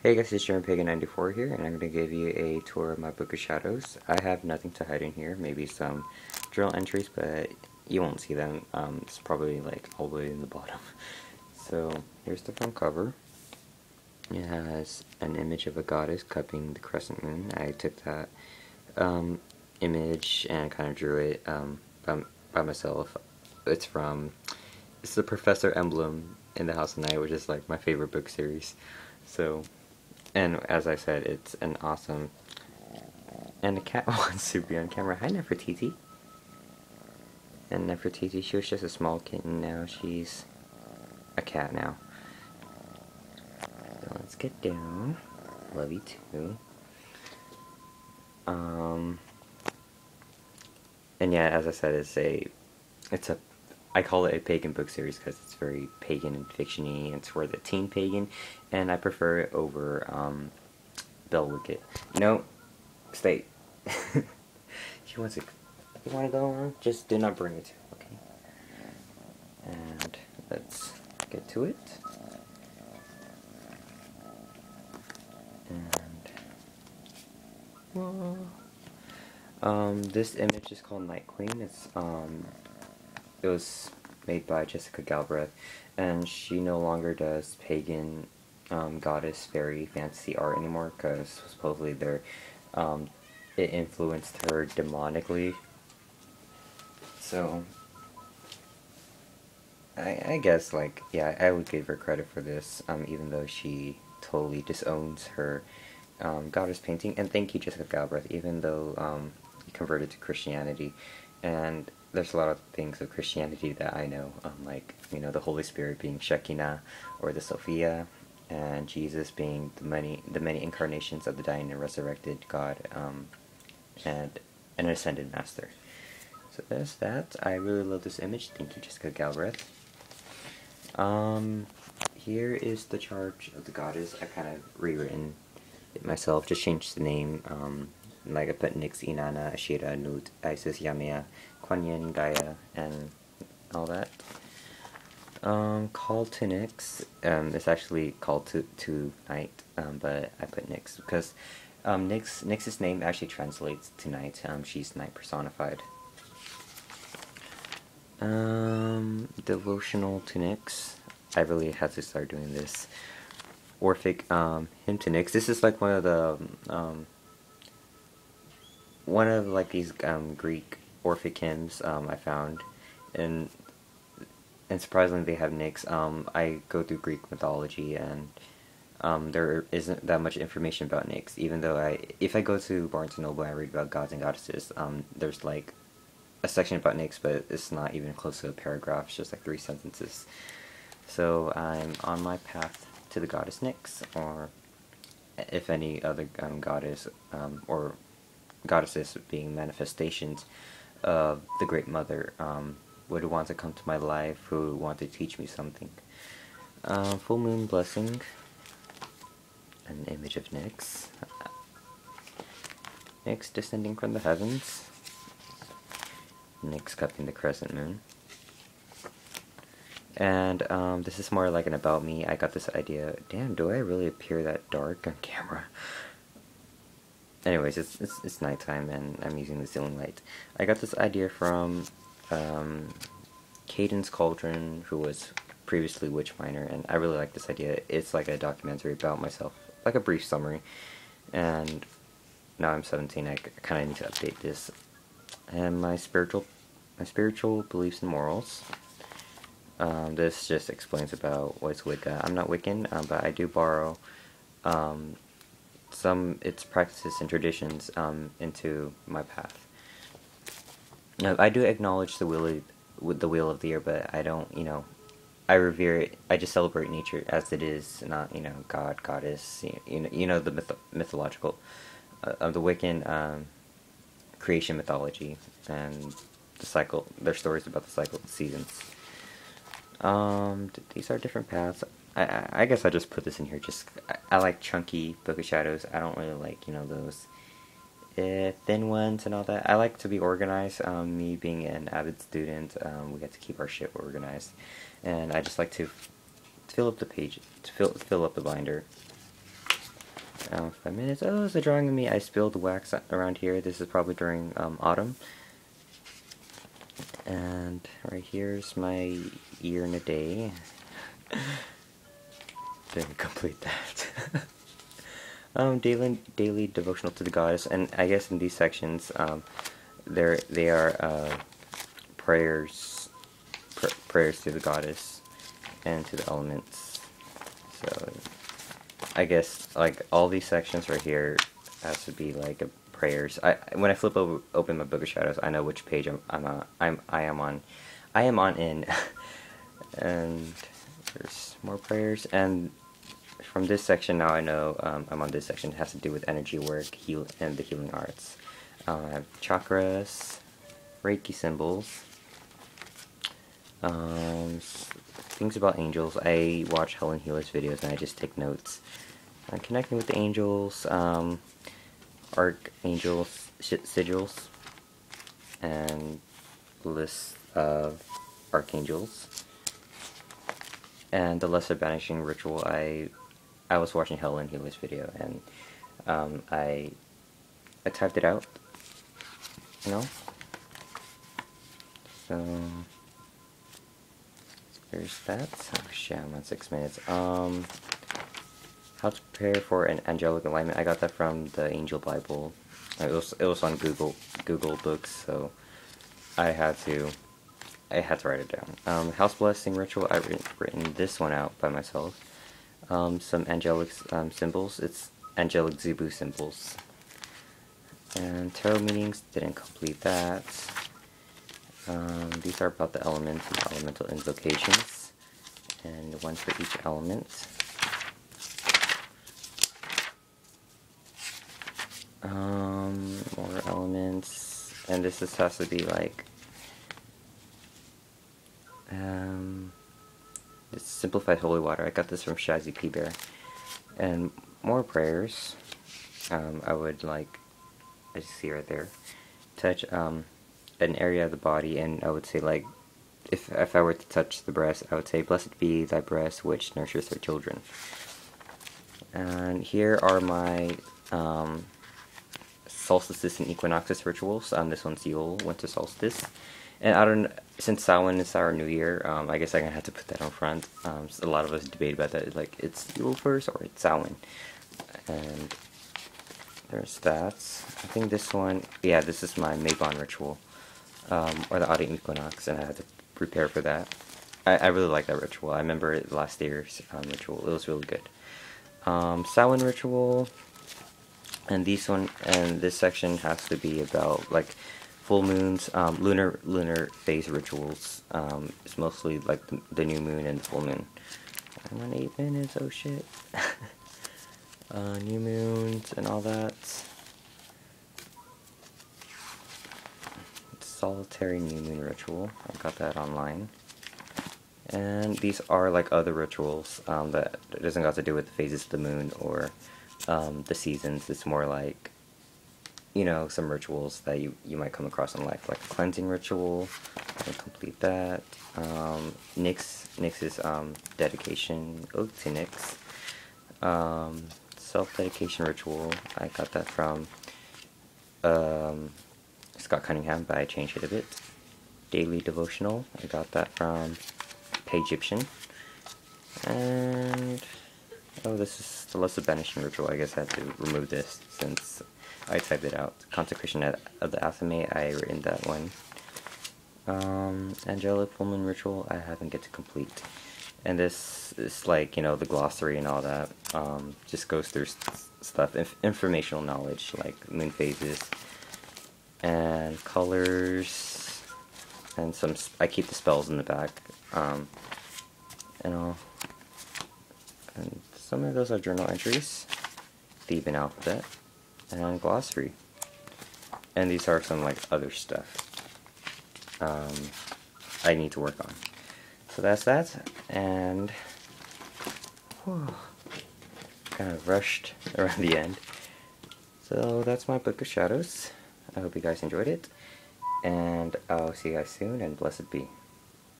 Hey guys, it's Pagan94 here, and I'm going to give you a tour of my Book of Shadows. I have nothing to hide in here, maybe some journal entries, but you won't see them. It's probably like all the way in the bottom. So, here's the front cover. It has an image of a goddess cupping the crescent moon. I took that image and kind of drew it by myself. It's the Professor Emblem in the House of Night, which is like my favorite book series. So, and as I said, it's an awesome. And the cat wants to be on camera. Hi, Nefertiti. And Nefertiti, she was just a small kitten. Now she's a cat now. So let's get down. Love you too. And yeah, as I said, I call it a pagan book series because it's very pagan and fictiony. It's for the teen pagan, and I prefer it over Bell Wicket. No, stay. She wants to. You want to go on? Just do not bring it. Okay. And let's get to it. And this image is called Night Queen. It was made by Jessica Galbraith, and she no longer does pagan goddess fairy fantasy art anymore because supposedly it influenced her demonically. So I guess yeah, I would give her credit for this, even though she totally disowns her goddess painting. And thank you, Jessica Galbraith, even though you converted to Christianity. And there's a lot of things of Christianity that I know, like, the Holy Spirit being Shekinah, or the Sophia, and Jesus being the many incarnations of the dying and resurrected God, and an ascended master. So there's that. I really love this image. Thank you, Jessica Galbraith. Here is the charge of the goddess. I kind of rewritten it myself, just changed the name. Like I put Nyx, Inanna, Ashira, Nut, Isis, Yamea, Kuan Yin, Gaia, and all that. Call to Nyx. It's actually called to night, but I put Nyx because Nyx's name actually translates to night. She's night personified. Devotional to Nyx. I really had to start doing this. Orphic hymn to Nyx. This is like one of like these Greek Orphic hymns I found, and surprisingly they have Nyx. I go through Greek mythology, and there isn't that much information about Nyx. Even though if I go to Barnes and Noble and I read about gods and goddesses, there's like a section about Nyx, but it's not even close to a paragraph. It's just like 3 sentences. So I'm on my path to the goddess Nyx, or if any other goddess or goddesses being manifestations of the Great Mother would want to come to my life, who would want to teach me something. Full Moon Blessing, an image of Nyx. Nyx descending from the heavens. Nyx cupping the crescent moon. And this is more like an about me. I got this idea. Damn, do I really appear that dark on camera? Anyways, it's nighttime and I'm using the ceiling light. I got this idea from Cadence Cauldron, who was previously Witch Miner, and I really like this idea. It's like a documentary about myself, like a brief summary. And now I'm 17, I kind of need to update this. And my spiritual beliefs and morals. This just explains about what's Wicca. I'm not Wiccan, but I do borrow its practices and traditions into my path. Now, I do acknowledge the wheel of the year, but I don't, I revere it. I just celebrate nature as it is, not God, goddess. The mythological, of the Wiccan creation mythology and the cycle. Their stories about the cycle of the seasons. These are different paths. I guess I just put this in here. I like chunky Book of Shadows. I don't really like those thin ones and all that. I like to be organized. Me being an avid student, we have to keep our shit organized, and I just like to fill up the page, to fill up the binder. 5 minutes. Oh, it's a drawing of me. I spilled wax around here. This is probably during autumn. And right here's my year in a day. Didn't complete that. Daily devotional to the goddess, and I guess in these sections, they are prayers to the goddess and to the elements. So I guess like all these sections right here has to be like prayers. When I flip open my book of shadows, I know which page I am on. I am on in, and there's more prayers. And from this section now, I know I'm on this section. It has to do with energy work, and the healing arts. I have chakras, Reiki symbols, things about angels. I watch Helen Healer's videos and I just take notes. Connecting with the angels, archangel sigils, and lists of archangels, and the lesser banishing ritual. I was watching Helen Healer's video, and I typed it out, you know. So there's that. Oh shit, I'm on 6 minutes. How to prepare for an angelic alignment. I got that from the Angel Bible. It was on Google Books, so I had to write it down. House blessing ritual. I've written this one out by myself. Some angelic symbols. It's angelic Zebu symbols. And tarot meanings. Didn't complete that. These are about the elements and elemental invocations, and one for each element. More elements, and this has to be like it's simplified holy water. I got this from Shazzy P Bear. And more prayers. I would like, I just see right there, touch an area of the body, and I would say like, if I were to touch the breast, I would say, "Blessed be thy breast, which nurtures her children." And here are my solstices and equinoxes rituals. This one's Yule, winter solstice. And I don't, since Samhain is our new year, I guess I'm gonna have to put that on front. A lot of us debate about that, like it's Yule first or it's Samhain. And there's that. I think this one, yeah, this is my Mabon ritual, or the autumn equinox, and I had to prepare for that. I really like that ritual. I remember it last year's ritual. It was really good. Samhain ritual, and this section has to be about like full moons, lunar phase rituals. It's mostly like the new moon and the full moon. I'm on 8 minutes. Oh shit. New moons and all that. Solitary new moon ritual. I got that online. And these are like other rituals that doesn't got to do with the phases of the moon or the seasons. It's more like, you know, some rituals that you might come across in life, like a cleansing ritual. I can complete that. Nyx is dedication. Ode to Nyx. Self-dedication ritual. I got that from Scott Cunningham, but I changed it a bit. Daily devotional. I got that from Egyptian. And oh, this is the lesser banishing ritual. I guess I had to remove this since I typed it out. Consecration of the Athame, I written that one. Angelic full moon ritual, I haven't get to complete. And this is like, you know, the glossary and all that. Just goes through stuff, informational knowledge, like moon phases and colors, and some. I keep the spells in the back, and all. And some of those are journal entries, Theban alphabet, and glossary. And these are some like other stuff I need to work on. So that's that, and kind of rushed around the end. So that's my Book of Shadows. I hope you guys enjoyed it, and I'll see you guys soon, and blessed be.